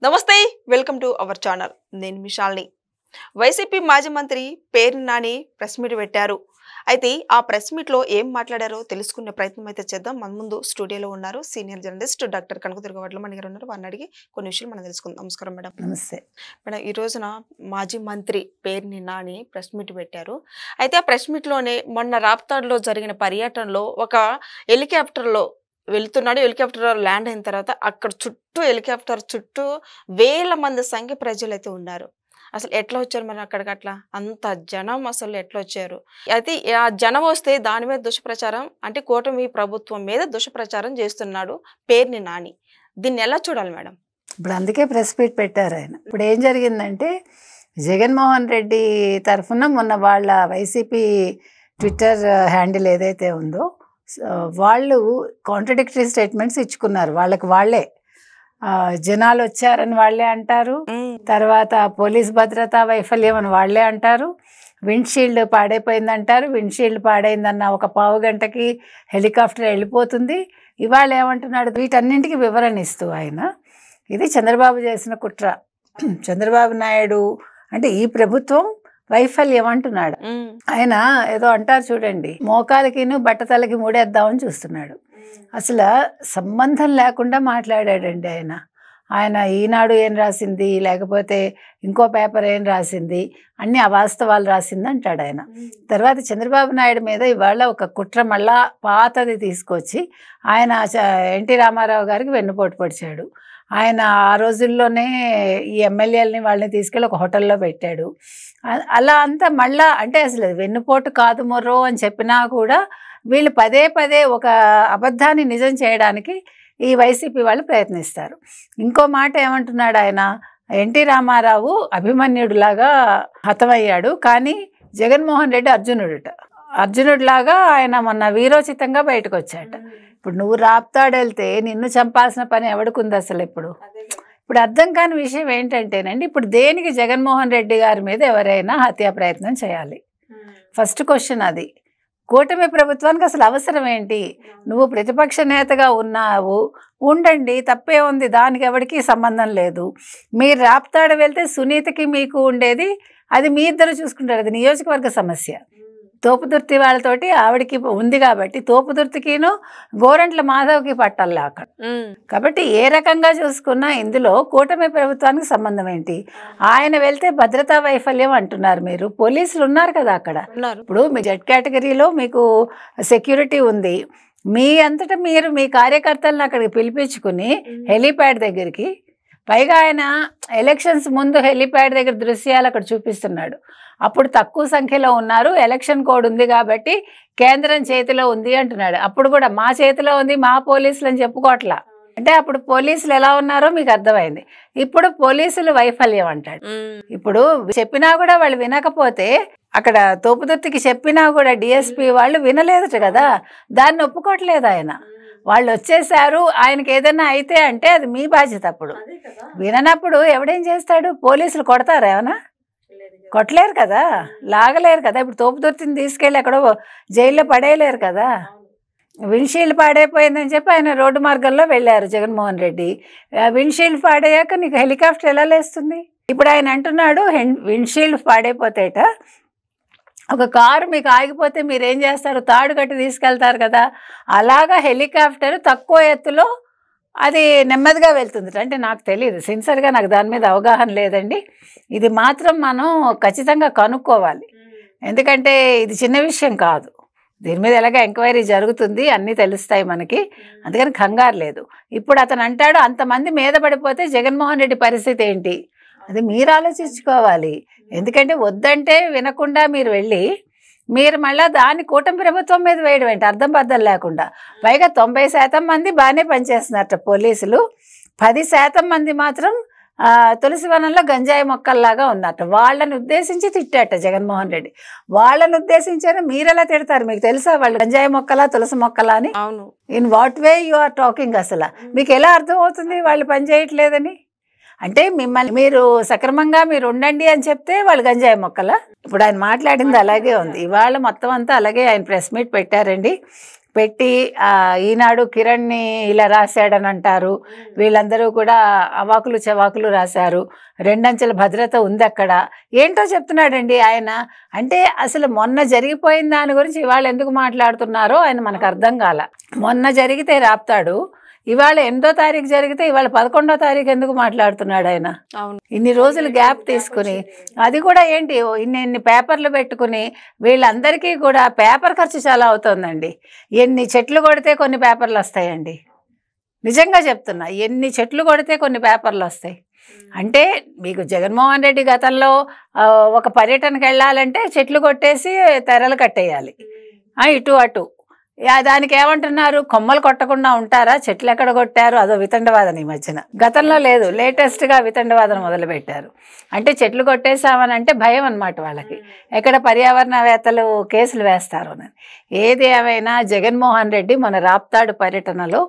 నమస్తే welcome to our channel నేను మిషాల్ని YCP మాజీ మంత్రి పేర్ని నాని ప్రెస్ మీట్ పెట్టారు అయితే ఆ ప్రెస్ మీట్ లో ఏం మాట్లాడారో తెలుసుకునే ప్రయత్నం అయితే చేద్దాం మన ముందు స్టూడియోలో ఉన్నారు సీనియర్ జర్నలిస్ట్ డాక్టర్ కనకదుర్గవడ్ల మణి గారు ఉన్నారు వారిని అడిగి కొన్ని విషయాలు మనం తెలుసుకుందాం నమస్కారం మేడం నమస్తే మేడం ఈ రోజున మాజీ మంత్రి పేర్ని నాని ప్రెస్ మీట్ పెట్టారు అయితే ఆ ప్రెస్ మీట్ లోనే మొన్న రాప్తాడ్లో జరిగిన పర్యటనలో ఒక హెలికాప్టర్లో వెళ్తున్నాడు హెలికాప్టర్ ల్యాండ్ అయిన తర్వాత అక్కడ హెలికాప్టర్ చుట్టూ వేల మంది సంఖ్య ప్రజలు అయితే ఉన్నారు అసలు ఎట్లా వచ్చారు మరి అక్కడికి అట్లా అంత జనం అసలు ఎట్లా వచ్చారు అయితే ఆ జనం వస్తే దాని మీద దుష్ప్రచారం అంటే కూటమి ప్రభుత్వం మీద దుష్ప్రచారం చేస్తున్నాడు పేర్ని నాని దీన్ని ఎలా చూడాలి మేడం ఇప్పుడు అందుకే ప్రెస్ మీట్ పెట్టారు ఆయన ఇప్పుడు ఏం జరిగిందంటే జగన్మోహన్ రెడ్డి తరఫున మొన్న వాళ్ళ వైసీపీ ట్విట్టర్ హ్యాండిల్ ఏదైతే ఉందో వాళ్ళు కాంట్రడిక్టరీ స్టేట్మెంట్స్ ఇచ్చుకున్నారు వాళ్ళే జనాలు వచ్చారని వాళ్ళే అంటారు తర్వాత పోలీస్ భద్రతా వైఫల్యం అని వాళ్ళే అంటారు విండ్షీల్డ్ పాడైపోయిందంటారు విండ్షీల్డ్ పాడైందన్న ఒక పావు గంటకి హెలికాప్టర్ వెళ్ళిపోతుంది ఇవాళ ఏమంటున్నాడు వీటన్నింటికి వివరణ ఇస్తూ ఆయన ఇది చంద్రబాబు చేసిన కుట్ర చంద్రబాబు నాయుడు అంటే ఈ ప్రభుత్వం వైఫల్యం అంటున్నాడు ఆయన ఏదో అంటారు చూడండి మోకాలకిను బట్టతలకి మూడేద్దామని చూస్తున్నాడు అసలు సంబంధం లేకుండా మాట్లాడాడండి ఆయన ఈనాడు ఏం రాసింది లేకపోతే ఇంకో పేపర్ ఏం రాసింది అన్ని అవాస్తవాలు రాసింది అంటాడు ఆయన తర్వాత చంద్రబాబు నాయుడు మీద ఇవాళ ఒక కుట్ర మళ్ళా పాతది తీసుకొచ్చి ఆయన ఎన్టీ రామారావు గారికి వెన్నుపోటు పొడిచాడు ఆయన ఆ రోజుల్లోనే ఈ ఎమ్మెల్యేలని వాళ్ళని తీసుకెళ్ళి ఒక హోటల్లో పెట్టాడు అలా అంతా మళ్ళా అంటే అసలు వెన్నుపోటు కాదు మొర్రో అని చెప్పినా కూడా వీళ్ళు పదే పదే ఒక అబద్ధాన్ని నిజం చేయడానికి ఈ వైసీపీ వాళ్ళు ప్రయత్నిస్తారు ఇంకో మాట ఏమంటున్నాడు ఆయన ఎన్టీ రామారావు అభిమన్యుడిలాగా హతమయ్యాడు కానీ జగన్మోహన్ రెడ్డి అర్జునుడిలాగా ఆయన మొన్న వీరోచితంగా బయటకు వచ్చాట ఇప్పుడు నువ్వు రాప్తాడు వెళ్తే నిన్ను చంపాల్సిన పని ఎవడికుంది అసలు ఇప్పుడు అర్థం కాని విషయం ఏంటంటేనండి ఇప్పుడు దేనికి జగన్మోహన్ రెడ్డి గారి మీద ఎవరైనా హత్యా ప్రయత్నం చేయాలి ఫస్ట్ క్వశ్చన్ అది కూటమి ప్రభుత్వానికి అసలు అవసరం ఏంటి నువ్వు ప్రతిపక్ష నేతగా ఉన్నావు ఉండండి తప్పే ఉంది దానికి ఎవరికి సంబంధం లేదు మీరు రాప్తాడు వెళ్తే సునీతకి మీకు ఉండేది అది మీ ఇద్దరు చూసుకుంటారు అది నియోజకవర్గ సమస్య తోపుదుర్తి వాళ్ళతోటి ఆవిడకి ఉంది కాబట్టి తోపుదుర్తికిను గోరంట్ల మాధవ్కి పట్టాలి అక్కడ కాబట్టి ఏ రకంగా చూసుకున్నా ఇందులో కూటమి ప్రభుత్వానికి సంబంధం ఏంటి ఆయన వెళ్తే భద్రతా వైఫల్యం అంటున్నారు మీరు పోలీసులు ఉన్నారు కదా అక్కడ ఇప్పుడు మీ జెడ్ కేటగిరీలో మీకు సెక్యూరిటీ ఉంది మీ అంతటా మీరు మీ కార్యకర్తలను అక్కడికి పిలిపించుకుని హెలీప్యాడ్ దగ్గరికి పైగా ఆయన ఎలక్షన్స్ ముందు హెలీప్యాడ్ దగ్గర దృశ్యాలు అక్కడ చూపిస్తున్నాడు అప్పుడు తక్కువ సంఖ్యలో ఉన్నారు ఎలక్షన్ కోడ్ ఉంది కాబట్టి కేంద్రం చేతిలో ఉంది అంటున్నాడు అప్పుడు కూడా మా చేతిలో ఉంది మా పోలీసులు అని చెప్పుకోవట్లా అంటే అప్పుడు పోలీసులు ఎలా ఉన్నారో మీకు అర్థమైంది ఇప్పుడు పోలీసులు వైఫల్యం అంటాడు ఇప్పుడు చెప్పినా కూడా వాళ్ళు వినకపోతే అక్కడ తోపుదుర్తికి చెప్పినా కూడా డిఎస్పీ వాళ్ళు వినలేదట కదా దాన్ని ఒప్పుకోవట్లేదు ఆయన వాళ్ళు వచ్చేసారు ఆయనకి ఏదైనా అయితే అంటే అది మీ బాధ్యత అప్పుడు విననప్పుడు ఎవడేం చేస్తాడు పోలీసులు కొడతారా ఏమన్నా కొట్టలేరు కదా లాగలేరు కదా ఇప్పుడు తోపుదుర్తిని తీసుకెళ్ళి ఎక్కడో జైల్లో పడేయలేరు కదా విండ్షీల్డ్ పాడైపోయిందని చెప్పి ఆయన రోడ్డు మార్గంలో వెళ్ళారు జగన్మోహన్ రెడ్డి విండ్షీల్డ్ పాడయ్యాక నీకు హెలికాప్టర్ ఎలా లేస్తుంది ఇప్పుడు ఆయన అంటున్నాడు విండ్షీల్డ్ పాడైపోతేట ఒక కారు మీకు ఆగిపోతే మీరు ఏం చేస్తారు తాడు కట్టి తీసుకెళ్తారు కదా అలాగా హెలికాప్టర్ తక్కువ ఎత్తులో అది నెమ్మదిగా వెళ్తుంది అంటే నాకు తెలియదు సిన్సియర్గా నాకు దాని మీద అవగాహన లేదండి ఇది మాత్రం మనం ఖచ్చితంగా కనుక్కోవాలి ఎందుకంటే ఇది చిన్న విషయం కాదు దీని మీద ఎలాగ ఎంక్వైరీ జరుగుతుంది అన్నీ తెలుస్తాయి మనకి అందుకని కంగారు లేదు ఇప్పుడు అతను అంటాడు అంతమంది మీద పడిపోతే జగన్మోహన్ రెడ్డి పరిస్థితి ఏంటి అది మీరు ఆలోచించుకోవాలి ఎందుకంటే వద్దంటే వినకుండా మీరు వెళ్ళి మీరు మళ్ళీ దాన్ని కూటమి ప్రభుత్వం మీద వేయడం ఏంటి అర్థం బద్దం లేకుండా పైగా 90% మంది బాగానే పనిచేస్తున్నారట పోలీసులు 10% మంది మాత్రం తులసివనంలో గంజాయి మొక్కల్లాగా ఉన్నారట వాళ్ళని ఉద్దేశించి తిట్టాట జగన్మోహన్ రెడ్డి వాళ్ళని ఉద్దేశించారు మీరెలా తిడతారు మీకు తెలుసా వాళ్ళు గంజాయి మొక్కలా తులసి మొక్కలా అని అవును in what way you are talking అసలు మీకు ఎలా అర్థం అవుతుంది వాళ్ళు పని చేయట్లేదని అంటే మిమ్మల్ని మీరు సక్రమంగా మీరు ఉండండి అని చెప్తే వాళ్ళు గంజాయి మొక్కల ఇప్పుడు ఆయన మాట్లాడింది అలాగే ఉంది ఇవాళ మొత్తం అంతా అలాగే ఆయన ప్రెస్ మీట్ పెట్టారండి పెట్టి ఈనాడు కిరణ్ని ఇలా రాశాడని అంటారు. వీళ్ళందరూ కూడా అవాకులు చవాకులు రాశారు. 2 అంచెల భద్రత ఉంది అక్కడ. ఏంటో చెప్తున్నాడండి ఆయన. అంటే అసలు మొన్న జరిగిపోయిన దాని గురించి ఇవాళ ఎందుకు మాట్లాడుతున్నారో ఆయన మనకు అర్థం కాల. మొన్న జరిగితే రాపుతాడు, ఇవాళ 8వ తారీఖు జరిగితే ఇవాళ 11వ తారీఖు ఎందుకు మాట్లాడుతున్నాడు ఆయన? ఇన్ని రోజులు గ్యాప్ తీసుకుని, అది కూడా ఏంటి ఇన్ని పేపర్లు పెట్టుకుని వీళ్ళందరికీ కూడా పేపర్ ఖర్చు చాలా అవుతుందండి. ఎన్ని చెట్లు కొడితే కొన్ని పేపర్లు వస్తాయండి. నిజంగా చెప్తున్నా, ఎన్ని చెట్లు కొడితే కొన్ని పేపర్లు వస్తాయి. అంటే మీకు జగన్మోహన్ రెడ్డి గతంలో ఒక పర్యటనకు వెళ్ళాలంటే చెట్లు కొట్టేసి తెరలు కట్టేయాలి, ఇటు అటు. దానికి ఏమంటున్నారు, కొమ్మలు కొట్టకుండా ఉంటారా? చెట్లు ఎక్కడ కొట్టారు? అదో వితండవాదన ఈ మధ్యన. గతంలో లేదు, లేటెస్ట్గా వితండవాదన మొదలుపెట్టారు. అంటే చెట్లు కొట్టేసామని అంటే భయం అన్నమాట వాళ్ళకి, ఎక్కడ పర్యావరణవేత్తలు కేసులు వేస్తారు అని. ఏది ఏమైనా జగన్మోహన్ రెడ్డి మన రాప్తాడు పర్యటనలో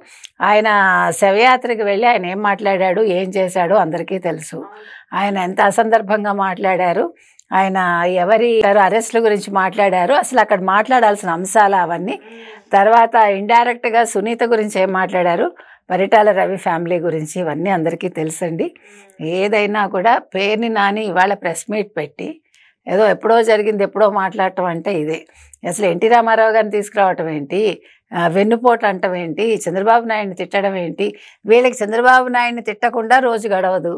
ఆయన శవయాత్రకు వెళ్ళి ఆయన ఏం మాట్లాడాడు, ఏం చేశాడో అందరికీ తెలుసు. ఆయన ఎంత అసందర్భంగా మాట్లాడారు, ఆయన ఎవరి అరెస్టుల గురించి మాట్లాడారు, అసలు అక్కడ మాట్లాడాల్సిన అంశాలు అవన్నీ. తర్వాత ఇండైరెక్ట్గా సునీత గురించి ఏం మాట్లాడారు, పరిటాల రవి ఫ్యామిలీ గురించి, ఇవన్నీ అందరికీ తెలుసండి. ఏదైనా కూడా పేరుని నాని ఇవాళ ప్రెస్ మీట్ పెట్టి ఏదో ఎప్పుడో జరిగింది ఎప్పుడో మాట్లాడటం అంటే ఇదే. అసలు ఎన్టీ రామారావు గారిని తీసుకురావటం ఏంటి, వెన్నుపోటు అంటం ఏంటి, చంద్రబాబు నాయుడిని తిట్టడం ఏంటి? వీళ్ళకి చంద్రబాబు నాయుడిని తిట్టకుండా రోజు గడవదు.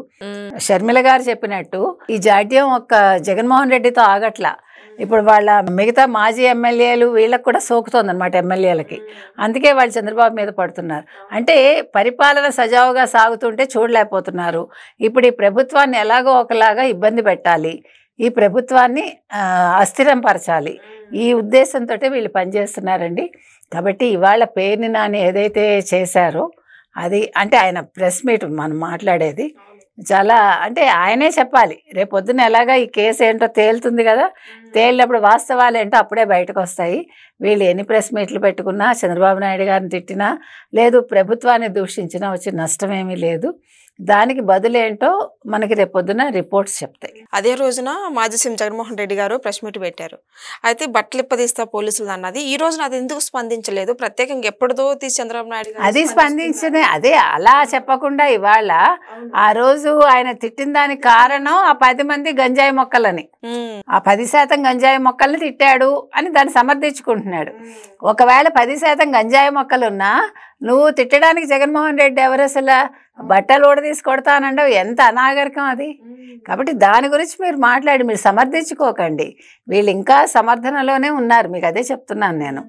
షర్మిల గారు చెప్పినట్టు ఈ జాడ్యం ఒక్క జగన్మోహన్ రెడ్డితో ఆగట్లా. ఇప్పుడు వాళ్ళ మిగతా మాజీ ఎమ్మెల్యేలు వీళ్ళకి కూడా సోకుతోంది అనమాట, ఎమ్మెల్యేలకి. అందుకే వాళ్ళు చంద్రబాబు మీద పడుతున్నారు. అంటే పరిపాలన సజావుగా సాగుతుంటే చూడలేకపోతున్నారు. ఇప్పుడు ఈ ప్రభుత్వాన్ని ఎలాగో ఒకలాగా ఇబ్బంది పెట్టాలి, ఈ ప్రభుత్వాన్ని అస్థిరం పరచాలి, ఈ ఉద్దేశంతో వీళ్ళు పనిచేస్తున్నారండి. కాబట్టి ఇవాళ పేరుని నాని ఏదైతే చేశారో అది, అంటే ఆయన ప్రెస్ మీట్ మనం మాట్లాడేది చాలా, అంటే ఆయనే చెప్పాలి. రేపొద్దున ఎలాగా ఈ కేసు ఏంటో తేలుతుంది కదా, తేలినప్పుడు వాస్తవాలు ఏంటో అప్పుడే బయటకు వస్తాయి. వీళ్ళు ఎన్ని ప్రెస్ మీట్లు పెట్టుకున్నా, చంద్రబాబు నాయుడు గారిని తిట్టినా లేదు, ప్రభుత్వాన్ని దూషించినా వచ్చే నష్టమేమీ లేదు. దానికి బదులేంటో మనకి రేపొద్దున రిపోర్ట్స్ చెప్తాయి. అదే రోజున మాజీ సీఎం జగన్మోహన్ రెడ్డి గారు ప్రెస్ మీట్ పెట్టారు. అయితే బట్టలిప్పదీస్తా పోలీసులు అన్నది ఈ రోజున అది ఎందుకు స్పందించలేదు? ప్రత్యేకంగా ఎప్పుడుదో తీసి చంద్రబాబు నాయుడు గారు అది స్పందించనే, అదే అలా చెప్పకుండా ఇవాళ ఆ రోజు ఆయన తిట్టిన దానికి కారణం ఆ 10 మంది గంజాయి మొక్కలని, ఆ 10% గంజాయి మొక్కల్ని తిట్టాడు అని దాన్ని సమర్థించుకుంటున్నాడు. ఒకవేళ 10% గంజాయి మొక్కలున్నా నువ్వు తిట్టడానికి జగన్మోహన్ రెడ్డి ఎవరు? అసలు బట్టలు కూడా తీసుకొడతానండవు, ఎంత అనాగరికం అది. కాబట్టి దాని గురించి మీరు మాట్లాడి మీరు సమర్థించుకోకండి. వీళ్ళు ఇంకా సమర్థనలోనే ఉన్నారు, మీకు అదే చెప్తున్నాను నేను.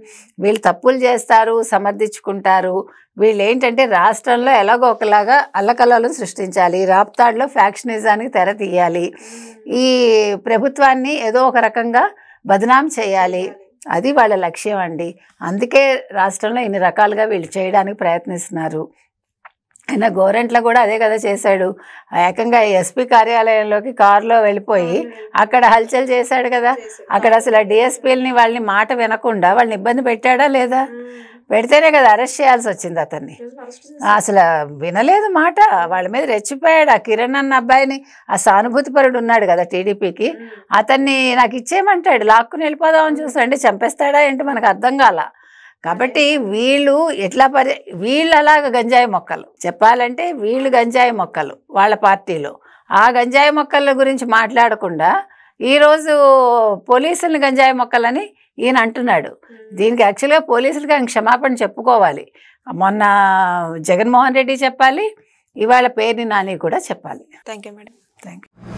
వీళ్ళు తప్పులు చేస్తారు, సమర్థించుకుంటారు. వీళ్ళు ఏంటంటే రాష్ట్రంలో ఎలాగో ఒకలాగా అల్లకల్లోలను సృష్టించాలి, రాప్తాడులో ఫ్యాక్షనిజానికి తెర తీయాలి, ఈ ప్రభుత్వాన్ని ఏదో ఒక రకంగా బదనాం చేయాలి. అది వాళ్ళ లక్ష్యం అండి. అందుకే రాష్ట్రంలో ఇన్ని రకాలుగా వీళ్ళు చేయడానికి ప్రయత్నిస్తున్నారు. ఆయన గోరెంట్ల కూడా అదే కదా చేశాడు. ఏకంగా ఎస్పీ కార్యాలయంలోకి కారులో వెళ్ళిపోయి అక్కడ హల్చల్ చేశాడు కదా. అక్కడ అసలు డిఎస్పీలని వాళ్ళని మాట వినకుండా వాళ్ళని ఇబ్బంది పెట్టాడా లేదా? పెడితేనే కదా అరెస్ట్ చేయాల్సి వచ్చింది అతన్ని. అసలు వినలేదు మాట, వాళ్ళ మీద రెచ్చిపోయాడు. ఆ కిరణ్ అన్న అబ్బాయిని, ఆ సానుభూతిపరుడు ఉన్నాడు కదా టీడీపీకి, అతన్ని నాకు ఇచ్చేయమంటాడు, లాక్కుని వెళ్ళిపోదామని చూస్తాడు. చంపేస్తాడా ఏంటి మనకు అర్థం కాల. కాబట్టి వీళ్ళు వీళ్ళు అలాగ గంజాయి మొక్కలు చెప్పాలంటే, వీళ్ళు గంజాయి మొక్కలు వాళ్ళ పార్టీలో. ఆ గంజాయి మొక్కల గురించి మాట్లాడకుండా ఈరోజు పోలీసులను గంజాయి మొక్కలని ఈయన అంటున్నాడు. దీనికి యాక్చువల్గా పోలీసులకి ఆయన క్షమాపణ చెప్పుకోవాలి. మొన్న జగన్మోహన్ రెడ్డి చెప్పాలి, ఇవాళ పేరుని నాని కూడా చెప్పాలి. Thank you madam. Thank you.